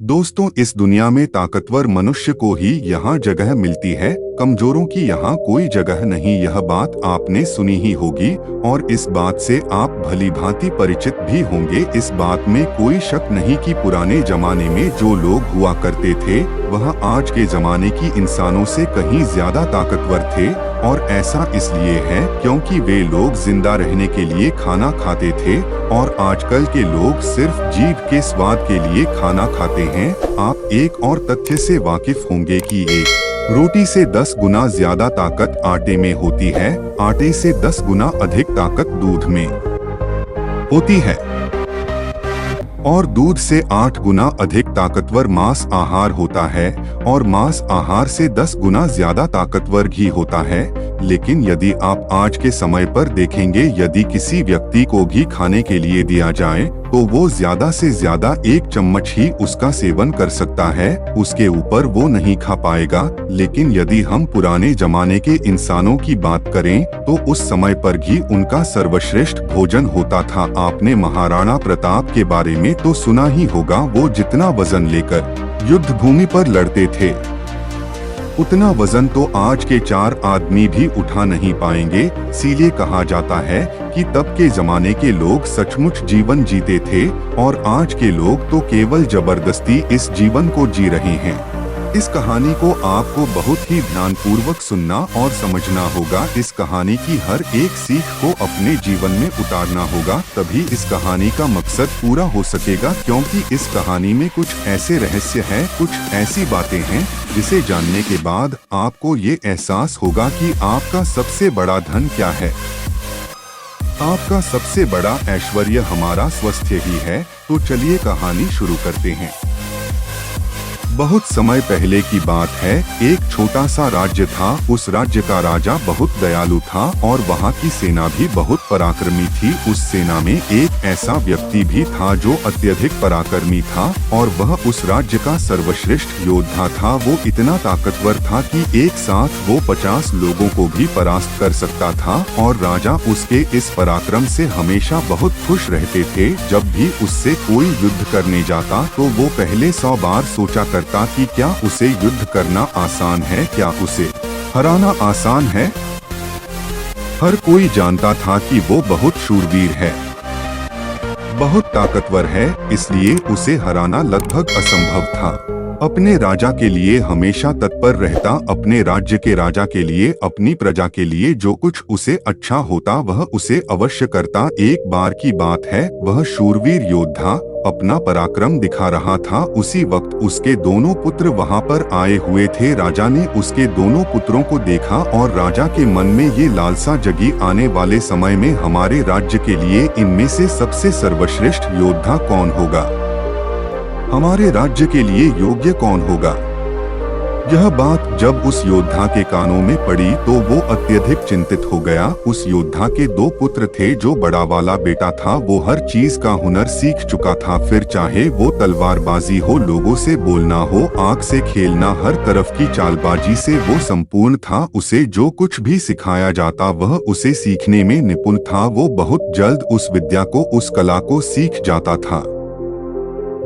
दोस्तों, इस दुनिया में ताकतवर मनुष्य को ही यहाँ जगह मिलती है, कमजोरों की यहाँ कोई जगह नहीं। यह बात आपने सुनी ही होगी और इस बात से आप भली भांति परिचित भी होंगे। इस बात में कोई शक नहीं कि पुराने जमाने में जो लोग हुआ करते थे वह आज के जमाने की इंसानों से कहीं ज्यादा ताकतवर थे। और ऐसा इसलिए है क्योंकि वे लोग जिंदा रहने के लिए खाना खाते थे और आजकल के लोग सिर्फ जीभ के स्वाद के लिए खाना खाते हैं। आप एक और तथ्य से वाकिफ होंगे कि एक रोटी से 10 गुना ज्यादा ताकत आटे में होती है, आटे से 10 गुना अधिक ताकत दूध में होती है और दूध से 8 गुना अधिक ताकतवर मांस आहार होता है और मांस आहार से 10 गुना ज्यादा ताकतवर घी होता है। लेकिन यदि आप आज के समय पर देखेंगे, यदि किसी व्यक्ति को घी खाने के लिए दिया जाए तो वो ज्यादा से ज्यादा 1 चम्मच ही उसका सेवन कर सकता है, उसके ऊपर वो नहीं खा पाएगा। लेकिन यदि हम पुराने जमाने के इंसानों की बात करें तो उस समय पर घी उनका सर्वश्रेष्ठ भोजन होता था। आपने महाराणा प्रताप के बारे में तो सुना ही होगा, वो जितना वजन लेकर युद्ध भूमि पर लड़ते थे उतना वजन तो आज के 4 आदमी भी उठा नहीं पाएंगे। इसीलिए कहा जाता है कि तब के जमाने के लोग सचमुच जीवन जीते थे और आज के लोग तो केवल जबरदस्ती इस जीवन को जी रहे हैं। इस कहानी को आपको बहुत ही ध्यानपूर्वक सुनना और समझना होगा। इस कहानी की हर एक सीख को अपने जीवन में उतारना होगा, तभी इस कहानी का मकसद पूरा हो सकेगा। क्योंकि इस कहानी में कुछ ऐसे रहस्य हैं, कुछ ऐसी बातें हैं जिसे जानने के बाद आपको ये एहसास होगा कि आपका सबसे बड़ा धन क्या है। आपका सबसे बड़ा ऐश्वर्य हमारा स्वास्थ्य ही है। तो चलिए कहानी शुरू करते हैं। बहुत समय पहले की बात है, एक छोटा सा राज्य था। उस राज्य का राजा बहुत दयालु था और वहाँ की सेना भी बहुत पराक्रमी थी। उस सेना में एक ऐसा व्यक्ति भी था जो अत्यधिक पराक्रमी था और वह उस राज्य का सर्वश्रेष्ठ योद्धा था। वो इतना ताकतवर था कि एक साथ वो 50 लोगों को भी परास्त कर सकता था और राजा उसके इस पराक्रम से हमेशा बहुत खुश रहते थे। जब भी उससे कोई युद्ध करने जाता तो वो पहले 100 बार सोचा करता कि क्या उसे युद्ध करना आसान है, क्या उसे हराना आसान है। हर कोई जानता था कि वो बहुत शूरवीर है, बहुत ताकतवर है, इसलिए उसे हराना लगभग असंभव था। अपने राजा के लिए हमेशा तत्पर रहता, अपने राज्य के राजा के लिए, अपनी प्रजा के लिए जो कुछ उसे अच्छा होता वह उसे अवश्य करता। एक बार की बात है, वह शूरवीर योद्धा अपना पराक्रम दिखा रहा था। उसी वक्त उसके दोनों पुत्र वहां पर आए हुए थे। राजा ने उसके दोनों पुत्रों को देखा और राजा के मन में ये लालसा जगी, आने वाले समय में हमारे राज्य के लिए इनमें से सबसे सर्वश्रेष्ठ योद्धा कौन होगा, हमारे राज्य के लिए योग्य कौन होगा। यह बात जब उस योद्धा के कानों में पड़ी तो वो अत्यधिक चिंतित हो गया। उस योद्धा के 2 पुत्र थे। जो बड़ा वाला बेटा था वो हर चीज का हुनर सीख चुका था, फिर चाहे वो तलवारबाजी हो, लोगों से बोलना हो, आग से खेलना, हर तरफ की चालबाजी से वो संपूर्ण था। उसे जो कुछ भी सिखाया जाता वह उसे सीखने में निपुण था। वो बहुत जल्द उस विद्या को, उस कला को सीख जाता था।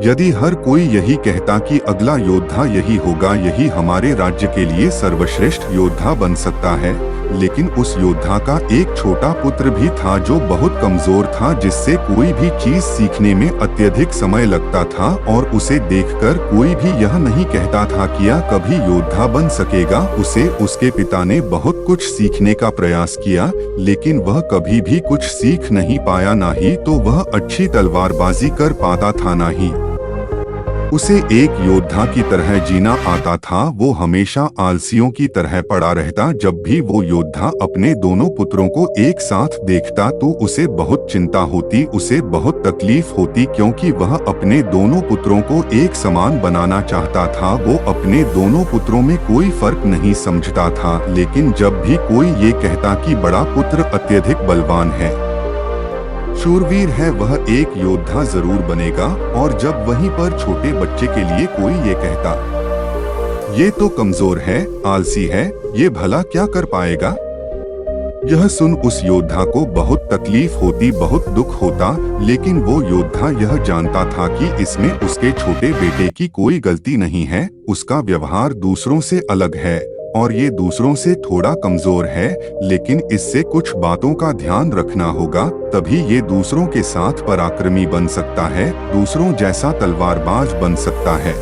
यदि हर कोई यही कहता कि अगला योद्धा यही होगा, यही हमारे राज्य के लिए सर्वश्रेष्ठ योद्धा बन सकता है, लेकिन उस योद्धा का एक छोटा पुत्र भी था जो बहुत कमजोर था, जिससे कोई भी चीज सीखने में अत्यधिक समय लगता था और उसे देखकर कोई भी यह नहीं कहता था कि यह कभी योद्धा बन सकेगा। उसे उसके पिता ने बहुत कुछ सीखने का प्रयास किया, लेकिन वह कभी भी कुछ सीख नहीं पाया। ना ही तो वह अच्छी तलवारबाजी कर पाता था, ना ही उसे एक योद्धा की तरह जीना आता था। वो हमेशा आलसियों की तरह पड़ा रहता। जब भी वो योद्धा अपने दोनों पुत्रों को एक साथ देखता तो उसे बहुत चिंता होती, उसे बहुत तकलीफ होती, क्योंकि वह अपने दोनों पुत्रों को एक समान बनाना चाहता था। वो अपने दोनों पुत्रों में कोई फर्क नहीं समझता था। लेकिन जब भी कोई ये कहता कि बड़ा पुत्र अत्यधिक बलवान है, शूरवीर है, वह एक योद्धा जरूर बनेगा, और जब वहीं पर छोटे बच्चे के लिए कोई ये कहता ये तो कमजोर है, आलसी है, ये भला क्या कर पाएगा, यह सुन उस योद्धा को बहुत तकलीफ होती, बहुत दुख होता, लेकिन वो योद्धा यह जानता था कि इसमें उसके छोटे बेटे की कोई गलती नहीं है। उसका व्यवहार दूसरों से अलग है और ये दूसरों से थोड़ा कमजोर है, लेकिन इससे कुछ बातों का ध्यान रखना होगा, तभी ये दूसरों के साथ पराक्रमी बन सकता है, दूसरों जैसा तलवारबाज बन सकता है,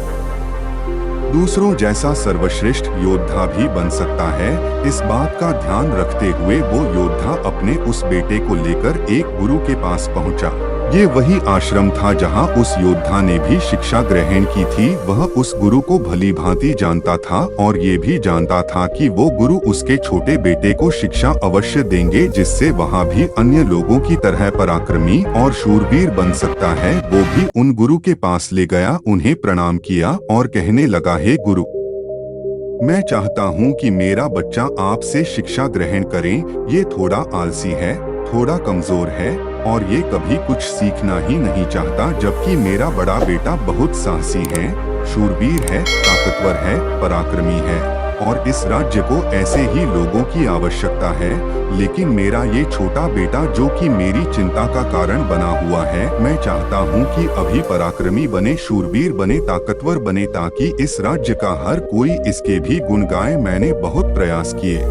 दूसरों जैसा सर्वश्रेष्ठ योद्धा भी बन सकता है। इस बात का ध्यान रखते हुए वो योद्धा अपने उस बेटे को लेकर एक गुरु के पास पहुंचा। ये वही आश्रम था जहां उस योद्धा ने भी शिक्षा ग्रहण की थी। वह उस गुरु को भली भांति जानता था और ये भी जानता था कि वो गुरु उसके छोटे बेटे को शिक्षा अवश्य देंगे, जिससे वहां भी अन्य लोगों की तरह पराक्रमी और शूरवीर बन सकता है। वो भी उन गुरु के पास ले गया, उन्हें प्रणाम किया और कहने लगा, हे गुरु, मैं चाहता हूँ कि मेरा बच्चा आपसे शिक्षा ग्रहण करे। ये थोड़ा आलसी है, थोड़ा कमजोर है और ये कभी कुछ सीखना ही नहीं चाहता, जबकि मेरा बड़ा बेटा बहुत साहसी है, शूरवीर है, ताकतवर है, पराक्रमी है और इस राज्य को ऐसे ही लोगों की आवश्यकता है। लेकिन मेरा ये छोटा बेटा, जो कि मेरी चिंता का कारण बना हुआ है, मैं चाहता हूँ कि अभी पराक्रमी बने, शूरवीर बने, ताकतवर बने, ताकि इस राज्य का हर कोई इसके भी गुण गाए। मैंने बहुत प्रयास किए,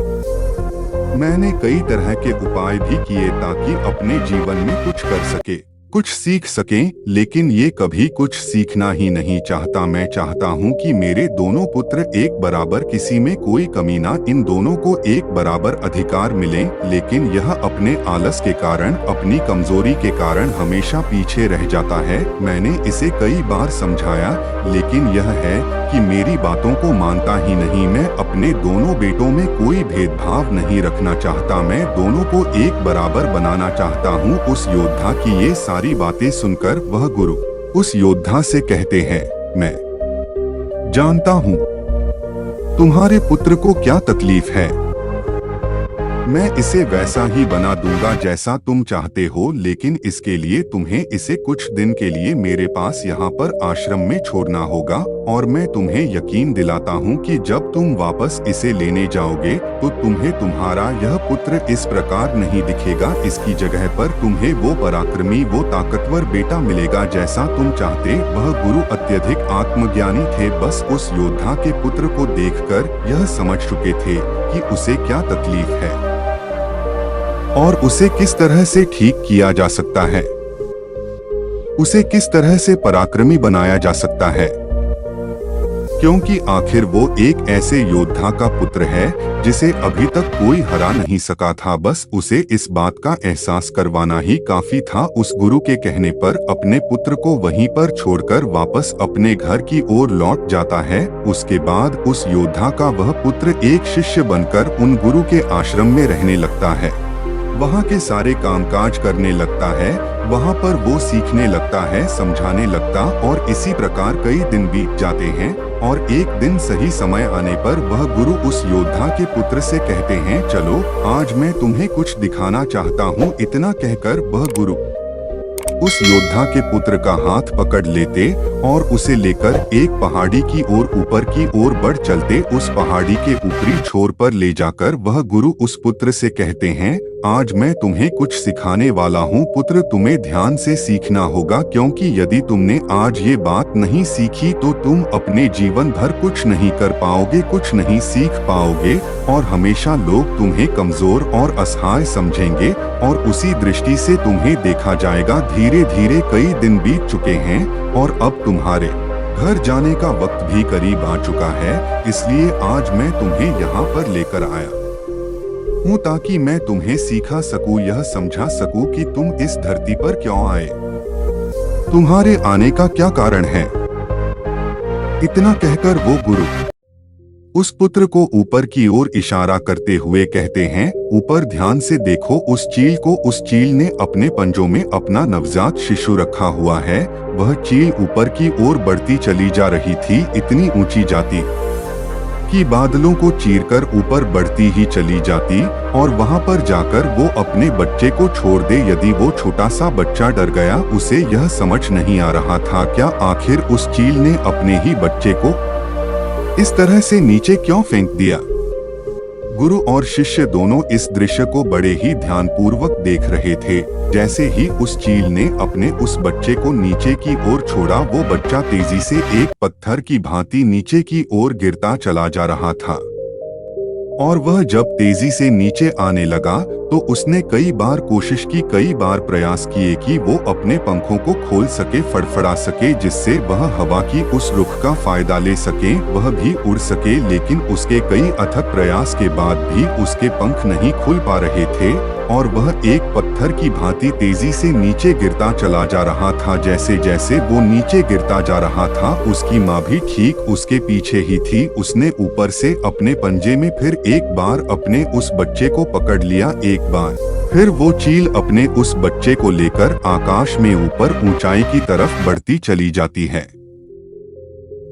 मैंने कई तरह के उपाय भी किए ताकि अपने जीवन में कुछ कर सके, कुछ सीख सकें, लेकिन ये कभी कुछ सीखना ही नहीं चाहता। मैं चाहता हूँ कि मेरे दोनों पुत्र एक बराबर, किसी में कोई कमी ना, इन दोनों को एक बराबर अधिकार मिले, लेकिन यह अपने आलस के कारण, अपनी कमजोरी के कारण हमेशा पीछे रह जाता है। मैंने इसे कई बार समझाया, लेकिन यह है कि मेरी बातों को मानता ही नहीं। मैं अपने दोनों बेटों में कोई भेदभाव नहीं रखना चाहता, मैं दोनों को एक बराबर बनाना चाहता हूँ। उस योद्धा की ये सारी बातें सुनकर वह गुरु उस योद्धा से कहते हैं, मैं जानता हूँ तुम्हारे पुत्र को क्या तकलीफ है, मैं इसे वैसा ही बना दूंगा जैसा तुम चाहते हो, लेकिन इसके लिए तुम्हें इसे कुछ दिन के लिए मेरे पास यहाँ पर आश्रम में छोड़ना होगा। और मैं तुम्हें यकीन दिलाता हूँ कि जब तुम वापस इसे लेने जाओगे तो तुम्हें तुम्हारा यह पुत्र इस प्रकार नहीं दिखेगा। इसकी जगह पर तुम्हें वो पराक्रमी, वो ताकतवर बेटा मिलेगा जैसा तुम चाहते। वह गुरु अत्यधिक आत्मज्ञानी थे, बस उस योद्धा के पुत्र को देखकर यह समझ चुके थे कि उसे क्या तकलीफ है और उसे किस तरह से ठीक किया जा सकता है, उसे किस तरह से पराक्रमी बनाया जा सकता है, क्योंकि आखिर वो एक ऐसे योद्धा का पुत्र है जिसे अभी तक कोई हरा नहीं सका था। बस उसे इस बात का एहसास करवाना ही काफी था। उस गुरु के कहने पर अपने पुत्र को वहीं पर छोड़कर वापस अपने घर की ओर लौट जाता है। उसके बाद उस योद्धा का वह पुत्र एक शिष्य बनकर उन गुरु के आश्रम में रहने लगता है, वहाँ के सारे कामकाज करने लगता है, वहाँ पर वो सीखने लगता है, समझाने लगता, और इसी प्रकार कई दिन बीत जाते हैं। और एक दिन सही समय आने पर वह गुरु उस योद्धा के पुत्र से कहते हैं, चलो आज मैं तुम्हें कुछ दिखाना चाहता हूँ। इतना कहकर वह गुरु उस योद्धा के पुत्र का हाथ पकड़ लेते और उसे लेकर एक पहाड़ी की ओर ऊपर की ओर बढ़ चलते। उस पहाड़ी के ऊपरी छोर पर ले जाकर वह गुरु उस पुत्र से कहते हैं, आज मैं तुम्हें कुछ सिखाने वाला हूँ पुत्र, तुम्हें ध्यान से सीखना होगा, क्योंकि यदि तुमने आज ये बात नहीं सीखी तो तुम अपने जीवन भर कुछ नहीं कर पाओगे, कुछ नहीं सीख पाओगे और हमेशा लोग तुम्हें कमजोर और असहाय समझेंगे और उसी दृष्टि से तुम्हें देखा जाएगा। धीरे धीरे कई दिन बीत चुके हैं और अब तुम्हारे घर जाने का वक्त भी करीब आ चुका है, इसलिए आज मैं तुम्हें यहाँ पर लेकर आया हूँ ताकि मैं तुम्हें सिखा सकूं, यह समझा सकूं कि तुम इस धरती पर क्यों आए, तुम्हारे आने का क्या कारण है। इतना कहकर वो गुरु उस पुत्र को ऊपर की ओर इशारा करते हुए कहते हैं, ऊपर ध्यान से देखो उस चील को। उस चील ने अपने पंजों में अपना नवजात शिशु रखा हुआ है। वह चील ऊपर की ओर बढ़ती चली जा रही थी, इतनी ऊंची जाती कि बादलों को चीरकर ऊपर बढ़ती ही चली जाती और वहां पर जाकर वो अपने बच्चे को छोड़ दे। यदि वो छोटा सा बच्चा डर गया, उसे यह समझ नहीं आ रहा था क्या आखिर उस चील ने अपने ही बच्चे को इस तरह से नीचे क्यों फेंक दिया। गुरु और शिष्य दोनों इस दृश्य को बड़े ही ध्यानपूर्वक देख रहे थे। जैसे ही उस चील ने अपने उस बच्चे को नीचे की ओर छोड़ा, वो बच्चा तेजी से एक पत्थर की भांति नीचे की ओर गिरता चला जा रहा था। और वह जब तेजी से नीचे आने लगा तो उसने कई बार कोशिश की, कई बार प्रयास किए कि वो अपने पंखों को खोल सके, फड़फड़ा सके, जिससे वह हवा की उस रुख का फायदा ले सके, वह भी उड़ सके। लेकिन उसके कई अथक प्रयास के बाद भी उसके पंख नहीं खुल पा रहे थे और वह एक पत्थर की भांति तेजी से नीचे गिरता चला जा रहा था। जैसे जैसे वो नीचे गिरता जा रहा था, उसकी माँ भी ठीक उसके पीछे ही थी। उसने ऊपर से अपने पंजे में फिर एक बार अपने उस बच्चे को पकड़ लिया, एक बार फिर वो चील अपने उस बच्चे को लेकर आकाश में ऊपर ऊंचाई की तरफ बढ़ती चली जाती है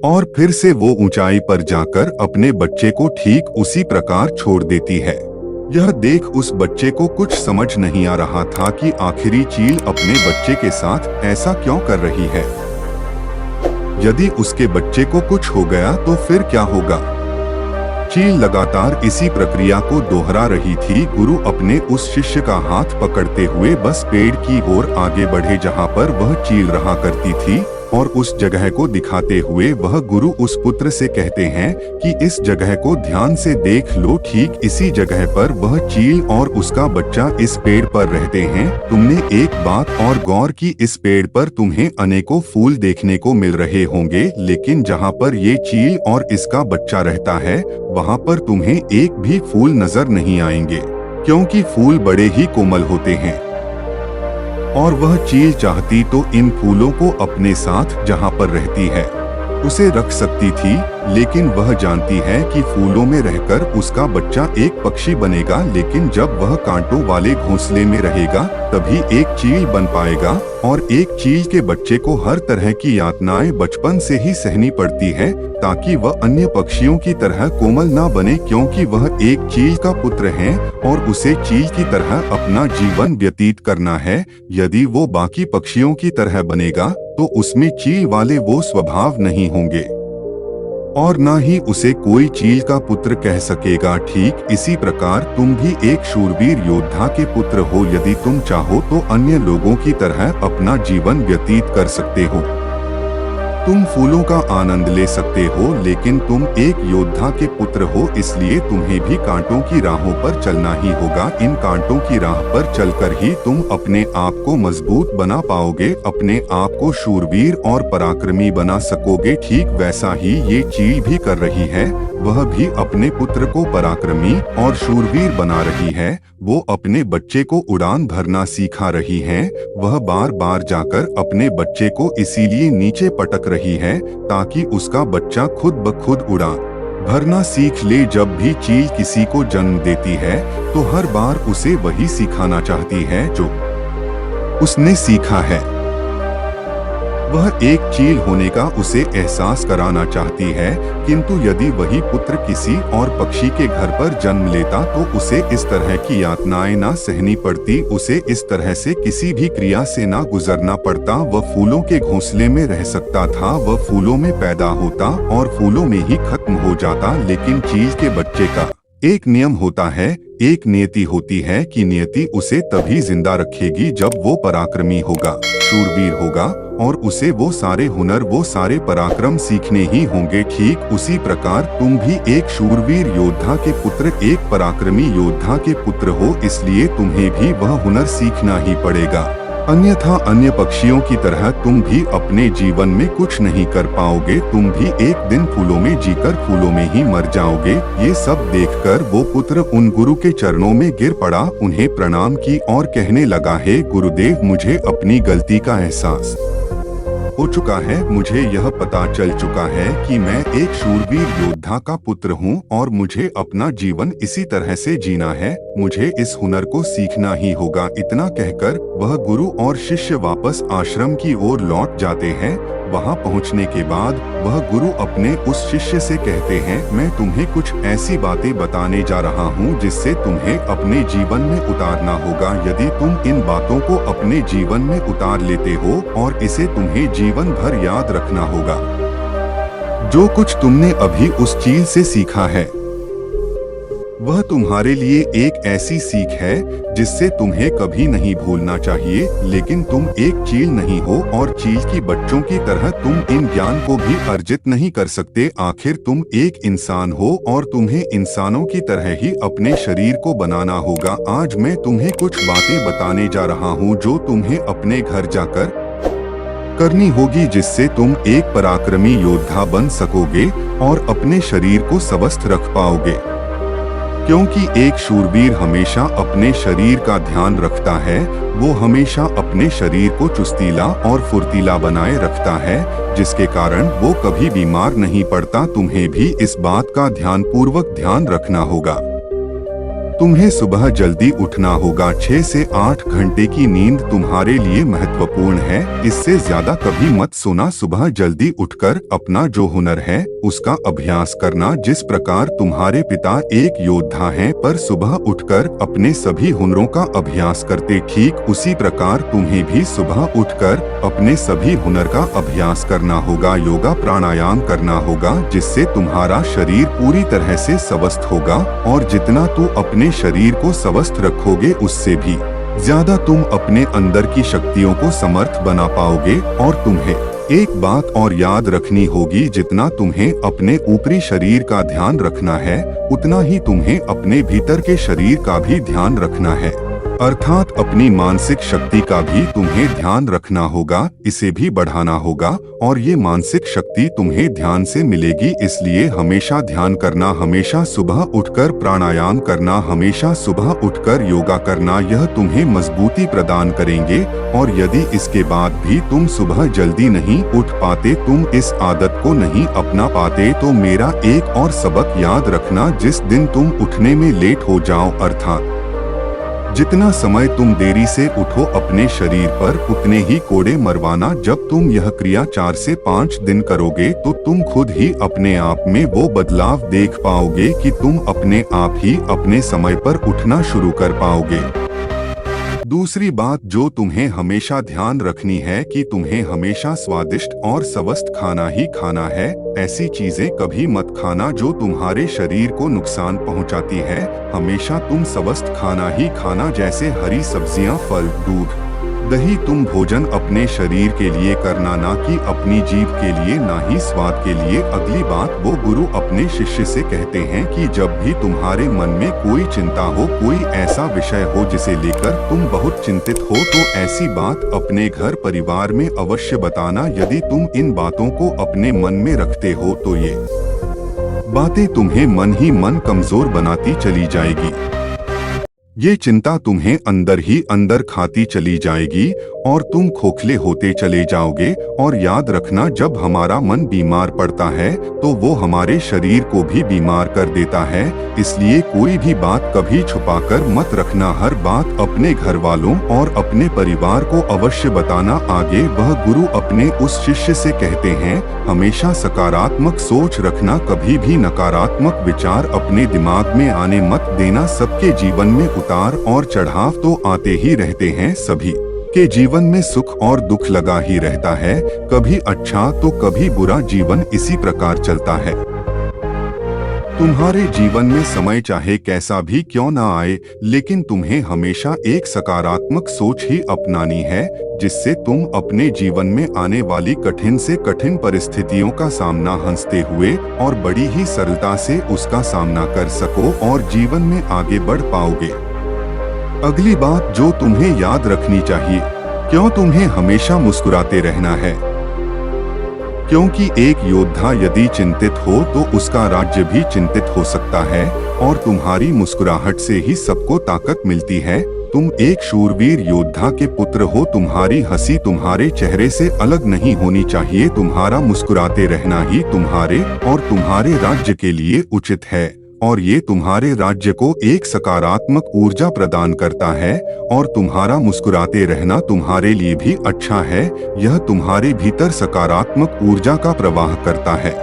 और फिर से वो ऊंचाई पर जाकर अपने बच्चे को ठीक उसी प्रकार छोड़ देती है। यह देख उस बच्चे को कुछ समझ नहीं आ रहा था कि आखिरी चील अपने बच्चे के साथ ऐसा क्यों कर रही है। यदि उसके बच्चे को कुछ हो गया तो फिर क्या होगा। चील लगातार इसी प्रक्रिया को दोहरा रही थी। गुरु अपने उस शिष्य का हाथ पकड़ते हुए बस पेड़ की ओर आगे बढ़े जहां पर वह चील रहा करती थी और उस जगह को दिखाते हुए वह गुरु उस पुत्र से कहते हैं कि इस जगह को ध्यान से देख लो। ठीक इसी जगह पर वह चील और उसका बच्चा इस पेड़ पर रहते हैं। तुमने एक बात और गौर की, इस पेड़ पर तुम्हें अनेकों फूल देखने को मिल रहे होंगे, लेकिन जहाँ पर ये चील और इसका बच्चा रहता है वहाँ पर तुम्हें एक भी फूल नजर नहीं आएंगे, क्योंकि फूल बड़े ही कोमल होते हैं। और वह चील चाहती तो इन फूलों को अपने साथ जहाँ पर रहती है उसे रख सकती थी, लेकिन वह जानती है कि फूलों में रहकर उसका बच्चा एक पक्षी बनेगा, लेकिन जब वह कांटों वाले घोंसले में रहेगा तभी एक चील बन पाएगा। और एक चील के बच्चे को हर तरह की यातनाएं बचपन से ही सहनी पड़ती है ताकि वह अन्य पक्षियों की तरह कोमल ना बने, क्योंकि वह एक चील का पुत्र है और उसे चील की तरह अपना जीवन व्यतीत करना है। यदि वो बाकी पक्षियों की तरह बनेगा तो उसमें चील वाले वो स्वभाव नहीं होंगे और ना ही उसे कोई चील का पुत्र कह सकेगा। ठीक इसी प्रकार तुम भी एक शूरवीर योद्धा के पुत्र हो। यदि तुम चाहो तो अन्य लोगों की तरह अपना जीवन व्यतीत कर सकते हो, तुम फूलों का आनंद ले सकते हो, लेकिन तुम एक योद्धा के पुत्र हो, इसलिए तुम्हें भी कांटों की राहों पर चलना ही होगा। इन कांटों की राह पर चलकर ही तुम अपने आप को मजबूत बना पाओगे, अपने आप को शूरवीर और पराक्रमी बना सकोगे। ठीक वैसा ही ये चील भी कर रही है, वह भी अपने पुत्र को पराक्रमी और शूरवीर बना रही है। वो अपने बच्चे को उड़ान भरना सिखा रही है। वह बार बार जाकर अपने बच्चे को इसीलिए नीचे पटक रही है ताकि उसका बच्चा खुद ब खुद उड़ान भरना सीख ले। जब भी चील किसी को जन्म देती है तो हर बार उसे वही सिखाना चाहती है जो उसने सीखा है। वह एक चील होने का उसे एहसास कराना चाहती है, किंतु यदि वही पुत्र किसी और पक्षी के घर पर जन्म लेता तो उसे इस तरह की यातनाएं ना सहनी पड़ती, उसे इस तरह से किसी भी क्रिया से ना गुजरना पड़ता। वह फूलों के घोंसले में रह सकता था, वह फूलों में पैदा होता और फूलों में ही खत्म हो जाता। लेकिन चील के बच्चे का एक नियम होता है, एक नियति होती है कि नियति उसे तभी जिंदा रखेगी जब वो पराक्रमी होगा, शूरवीर होगा और उसे वो सारे हुनर, वो सारे पराक्रम सीखने ही होंगे। ठीक उसी प्रकार तुम भी एक शूरवीर योद्धा के पुत्र, एक पराक्रमी योद्धा के पुत्र हो, इसलिए तुम्हें भी वह हुनर सीखना ही पड़ेगा, अन्यथा अन्य पक्षियों की तरह तुम भी अपने जीवन में कुछ नहीं कर पाओगे। तुम भी एक दिन फूलों में जीकर फूलों में ही मर जाओगे। ये सब देखकर वो पुत्र उन गुरु के चरणों में गिर पड़ा, उन्हें प्रणाम की और कहने लगा, हे गुरुदेव, मुझे अपनी गलती का एहसास हो चुका है। मुझे यह पता चल चुका है कि मैं एक शूरवीर योद्धा का पुत्र हूँ और मुझे अपना जीवन इसी तरह से जीना है, मुझे इस हुनर को सीखना ही होगा। इतना कहकर वह गुरु और शिष्य वापस आश्रम की ओर लौट जाते हैं। वहां पहुंचने के बाद वह गुरु अपने उस शिष्य से कहते हैं, मैं तुम्हें कुछ ऐसी बातें बताने जा रहा हूं जिससे तुम्हें अपने जीवन में उतारना होगा। यदि तुम इन बातों को अपने जीवन में उतार लेते हो और इसे तुम्हें जीवन भर याद रखना होगा, जो कुछ तुमने अभी उस चील से सीखा है वह तुम्हारे लिए एक ऐसी सीख है जिससे तुम्हें कभी नहीं भूलना चाहिए, लेकिन तुम एक चील नहीं हो और चील की बच्चों की तरह तुम इन ज्ञान को भी अर्जित नहीं कर सकते। आखिर तुम एक इंसान हो और तुम्हें इंसानों की तरह ही अपने शरीर को बनाना होगा। आज मैं तुम्हें कुछ बातें बताने जा रहा हूँ जो तुम्हें अपने घर जाकर करनी होगी, जिससे तुम एक पराक्रमी योद्धा बन सकोगे और अपने शरीर को स्वस्थ रख पाओगे। क्योंकि एक शूरवीर हमेशा अपने शरीर का ध्यान रखता है, वो हमेशा अपने शरीर को चुस्तीला और फुर्तीला बनाए रखता है, जिसके कारण वो कभी बीमार नहीं पड़ता। तुम्हें भी इस बात का ध्यानपूर्वक ध्यान रखना होगा। तुम्हें सुबह जल्दी उठना होगा। 6 से 8 घंटे की नींद तुम्हारे लिए महत्वपूर्ण है, इससे ज्यादा कभी मत सोना। सुबह जल्दी उठकर अपना जो हुनर है उसका अभ्यास करना। जिस प्रकार तुम्हारे पिता एक योद्धा हैं पर सुबह उठकर अपने सभी हुनरों का अभ्यास करते, ठीक उसी प्रकार तुम्हें भी सुबह उठकर अपने सभी हुनर का अभ्यास करना होगा। योगा प्राणायाम करना होगा, जिससे तुम्हारा शरीर पूरी तरह से स्वस्थ होगा और जितना तू अपने शरीर को स्वस्थ रखोगे उससे भी ज्यादा तुम अपने अंदर की शक्तियों को समर्थ बना पाओगे। और तुम्हें एक बात और याद रखनी होगी, जितना तुम्हें अपने ऊपरी शरीर का ध्यान रखना है उतना ही तुम्हें अपने भीतर के शरीर का भी ध्यान रखना है, अर्थात अपनी मानसिक शक्ति का भी तुम्हें ध्यान रखना होगा, इसे भी बढ़ाना होगा। और ये मानसिक शक्ति तुम्हें ध्यान से मिलेगी, इसलिए हमेशा ध्यान करना, हमेशा सुबह उठकर प्राणायाम करना, हमेशा सुबह उठकर योगा करना, यह तुम्हें मजबूती प्रदान करेंगे। और यदि इसके बाद भी तुम सुबह जल्दी नहीं उठ पाते, तुम इस आदत को नहीं अपना पाते, तो मेरा एक और सबक याद रखना। जिस दिन तुम उठने में लेट हो जाओ, अर्थात जितना समय तुम देरी से उठो अपने शरीर पर उतने ही कोड़े मरवाना। जब तुम यह क्रिया 4 से 5 दिन करोगे तो तुम खुद ही अपने आप में वो बदलाव देख पाओगे कि तुम अपने आप ही अपने समय पर उठना शुरू कर पाओगे। दूसरी बात जो तुम्हें हमेशा ध्यान रखनी है कि तुम्हें हमेशा स्वादिष्ट और स्वस्थ खाना ही खाना है। ऐसी चीजें कभी मत खाना जो तुम्हारे शरीर को नुकसान पहुंचाती है। हमेशा तुम स्वस्थ खाना ही खाना, जैसे हरी सब्जियां, फल, दूध, दही। तुम भोजन अपने शरीर के लिए करना, ना कि अपनी जीभ के लिए, ना ही स्वाद के लिए। अगली बात, वो गुरु अपने शिष्य से कहते हैं कि जब भी तुम्हारे मन में कोई चिंता हो, कोई ऐसा विषय हो जिसे लेकर तुम बहुत चिंतित हो, तो ऐसी बात अपने घर परिवार में अवश्य बताना। यदि तुम इन बातों को अपने मन में रखते हो तो ये बातें तुम्हें मन ही मन कमजोर बनाती चली जाएगी। ये चिंता तुम्हें अंदर ही अंदर खाती चली जाएगी और तुम खोखले होते चले जाओगे। और याद रखना, जब हमारा मन बीमार पड़ता है तो वो हमारे शरीर को भी बीमार कर देता है। इसलिए कोई भी बात कभी छुपाकर मत रखना, हर बात अपने घर वालों और अपने परिवार को अवश्य बताना। आगे वह गुरु अपने उस शिष्य से कहते हैं, हमेशा सकारात्मक सोच रखना, कभी भी नकारात्मक विचार अपने दिमाग में आने मत देना। सबके जीवन में उतार और चढ़ाव तो आते ही रहते हैं, सभी के जीवन में सुख और दुख लगा ही रहता है, कभी अच्छा तो कभी बुरा, जीवन इसी प्रकार चलता है। तुम्हारे जीवन में समय चाहे कैसा भी क्यों ना आए, लेकिन तुम्हें हमेशा एक सकारात्मक सोच ही अपनानी है, जिससे तुम अपने जीवन में आने वाली कठिन से कठिन परिस्थितियों का सामना हंसते हुए और बड़ी ही सरलता से उसका सामना कर सको और जीवन में आगे बढ़ पाओगे। अगली बात जो तुम्हें याद रखनी चाहिए, क्यों तुम्हें हमेशा मुस्कुराते रहना है, क्योंकि एक योद्धा यदि चिंतित हो तो उसका राज्य भी चिंतित हो सकता है और तुम्हारी मुस्कुराहट से ही सबको ताकत मिलती है। तुम एक शूरवीर योद्धा के पुत्र हो, तुम्हारी हंसी तुम्हारे चेहरे से अलग नहीं होनी चाहिए। तुम्हारा मुस्कुराते रहना ही तुम्हारे और तुम्हारे राज्य के लिए उचित है और ये तुम्हारे राज्य को एक सकारात्मक ऊर्जा प्रदान करता है और तुम्हारा मुस्कुराते रहना तुम्हारे लिए भी अच्छा है। यह तुम्हारे भीतर सकारात्मक ऊर्जा का प्रवाह करता है।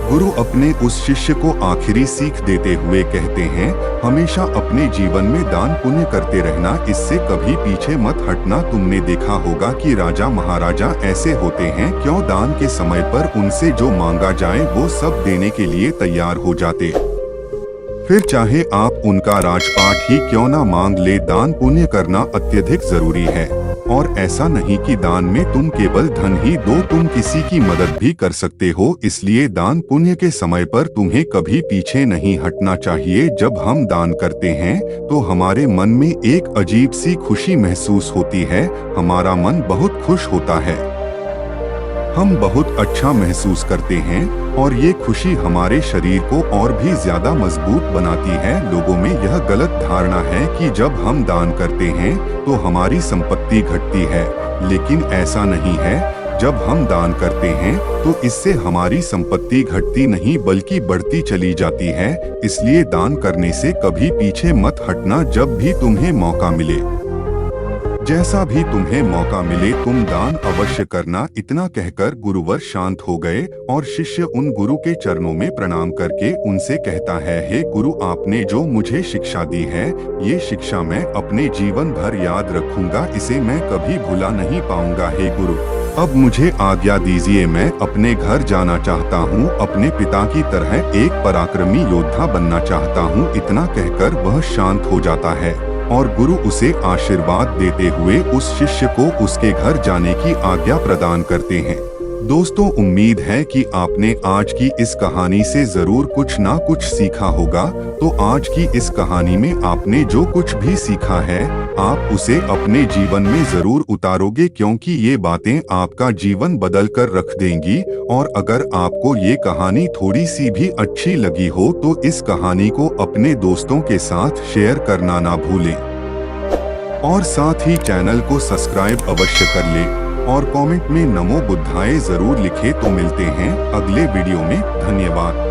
गुरु अपने उस शिष्य को आखिरी सीख देते हुए कहते हैं, हमेशा अपने जीवन में दान पुण्य करते रहना, इससे कभी पीछे मत हटना। तुमने देखा होगा कि राजा महाराजा ऐसे होते हैं, क्यों दान के समय पर उनसे जो मांगा जाए वो सब देने के लिए तैयार हो जाते फिर चाहे आप उनका राजपाट ही क्यों ना मांग ले, दान पुण्य करना अत्यधिक जरूरी है। और ऐसा नहीं कि दान में तुम केवल धन ही दो, तुम किसी की मदद भी कर सकते हो। इसलिए दान पुण्य के समय पर तुम्हें कभी पीछे नहीं हटना चाहिए। जब हम दान करते हैं तो हमारे मन में एक अजीब सी खुशी महसूस होती है, हमारा मन बहुत खुश होता है, हम बहुत अच्छा महसूस करते हैं और ये खुशी हमारे शरीर को और भी ज्यादा मजबूत बनाती है। लोगों में यह गलत धारणा है कि जब हम दान करते हैं तो हमारी संपत्ति घटती है, लेकिन ऐसा नहीं है। जब हम दान करते हैं तो इससे हमारी संपत्ति घटती नहीं बल्कि बढ़ती चली जाती है। इसलिए दान करने से कभी पीछे मत हटना। जब भी तुम्हें मौका मिले, जैसा भी तुम्हें मौका मिले, तुम दान अवश्य करना। इतना कहकर गुरुवर शांत हो गए और शिष्य उन गुरु के चरणों में प्रणाम करके उनसे कहता है, हे गुरु, आपने जो मुझे शिक्षा दी है, ये शिक्षा मैं अपने जीवन भर याद रखूंगा, इसे मैं कभी भुला नहीं पाऊंगा। हे गुरु, अब मुझे आज्ञा दीजिए, मैं अपने घर जाना चाहता हूँ, अपने पिता की तरह एक पराक्रमी योद्धा बनना चाहता हूँ। इतना कहकर वह शांत हो जाता है और गुरु उसे आशीर्वाद देते हुए उस शिष्य को उसके घर जाने की आज्ञा प्रदान करते हैं। दोस्तों, उम्मीद है कि आपने आज की इस कहानी से जरूर कुछ ना कुछ सीखा होगा। तो आज की इस कहानी में आपने जो कुछ भी सीखा है, आप उसे अपने जीवन में जरूर उतारोगे, क्योंकि ये बातें आपका जीवन बदल कर रख देंगी। और अगर आपको ये कहानी थोड़ी सी भी अच्छी लगी हो तो इस कहानी को अपने दोस्तों के साथ शेयर करना ना भूलें और साथ ही चैनल को सब्सक्राइब अवश्य कर लें और कमेंट में नमो बुद्धाय जरूर लिखें। तो मिलते हैं अगले वीडियो में। धन्यवाद।